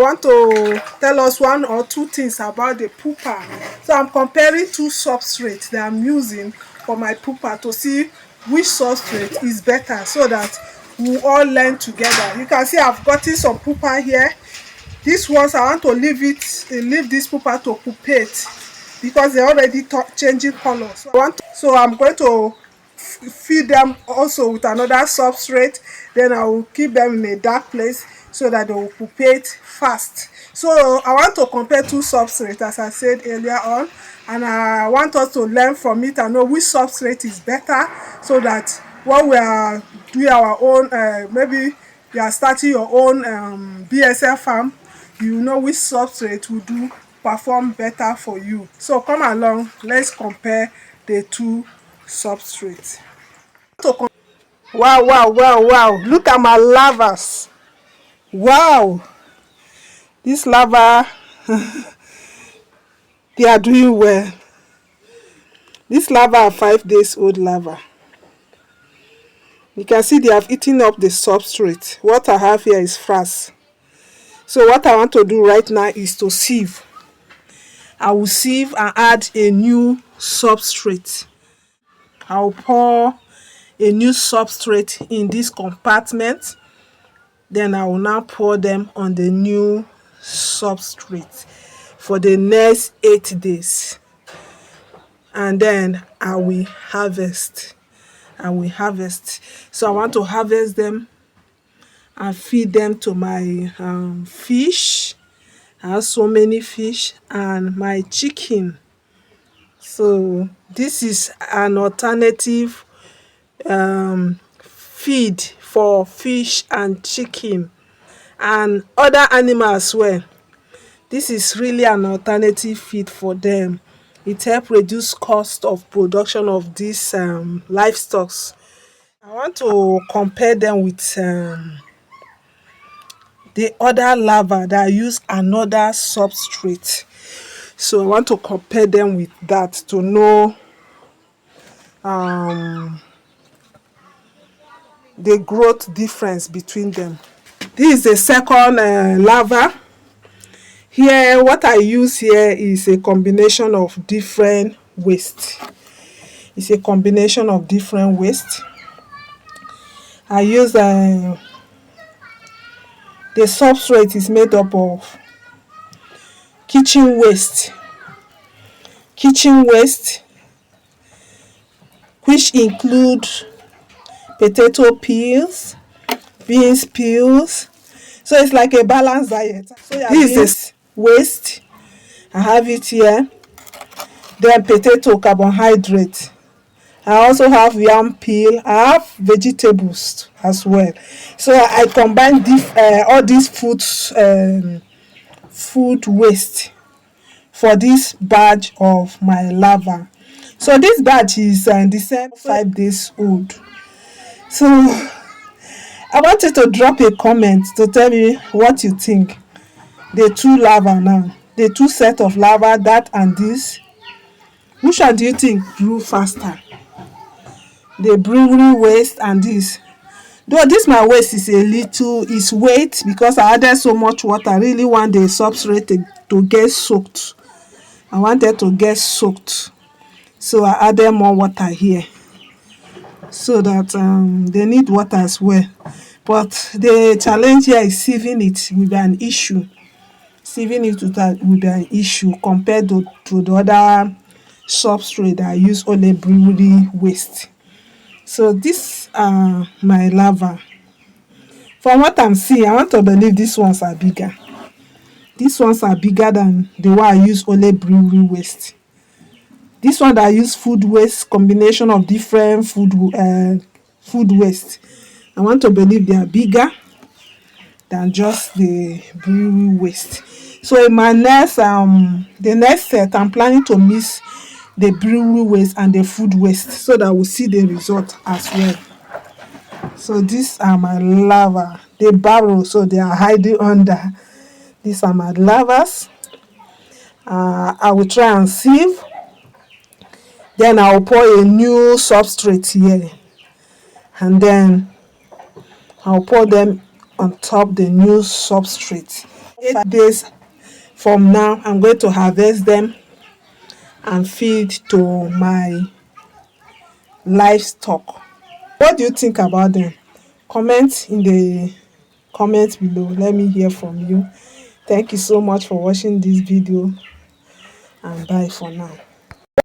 I want to tell us one or two things about the pupa. So I'm comparing two substrates that I'm using for my pupa to see which substrate is better so that we all learn together. You can see I've gotten some pupa here. These ones I want to leave this pupa to pupate because they're already changing color. So I'm going to feed them also with another substrate. Then I will keep them in a dark place so that they will pupate fast. So I want to compare two substrates as I said earlier on, and I want us to learn from it and know which substrate is better so that when we are doing our own, maybe you are starting your own BSF farm, you know which substrate will perform better for you. So come along, let's compare the two substrates. Wow, look at my lavas. Wow, this lava they are doing well. This lava are 5 days old lava. You can see they have eaten up the substrate. What I have here is frass. So what I want to do right now is to sieve. I will sieve and add a new substrate. I will pour a new substrate in this compartment. Then I will now pour them on the new substrate for the next 8 days. And then I will harvest. So I want to harvest them and feed them to my fish. I have so many fish and my chicken. So this is an alternative feed for fish and chicken and other animals as well. This is really an alternative feed for them. It helps reduce cost of production of these livestock. I want to compare them with the other larvae that use another substrate. So I want to compare them with that to know the growth difference between them. This is the second larva. Here, what I use here is a combination of different waste. It's a combination of different waste. I use the substrate is made up of kitchen waste, which include potato peels, beans peels. So it's like a balanced diet. So this is waste. I have it here. Then potato carbohydrate. I also have yam peel. I have vegetables as well. So I combine all these food waste for this batch of my larva. So this batch is the same 5 days old. So I want you to drop a comment to tell me what you think. The two larvae now, the two set of larvae, that and this. Which one do you think grew faster? The brewery waste and this. Though this my waste is weight because I added so much water. I really want the substrate to get soaked. I wanted to get soaked. So I added more water here. So that they need water as well. But the challenge here is sieving it will be an issue. Sieving it will be an issue compared to the other substrate that I use only brewery waste. So these are my larvae. From what I'm seeing, I want to believe these ones are bigger. These ones are bigger than the one I use only brewery waste. This one that I use food waste, combination of different food waste. I want to believe they are bigger than just the brewery waste. So in my next the next set, I'm planning to mix the brewery waste and the food waste so that we'll see the result as well. So these are my larvae. They burrow, so they are hiding under. These are my larvae. I will try and sieve. Then I will pour a new substrate here. And then I'll pour them on top the new substrate. 8 days from now, I'm going to harvest them and feed to my livestock. What do you think about them? Comment in the comments below. Let me hear from you. Thank you so much for watching this video, and bye for now.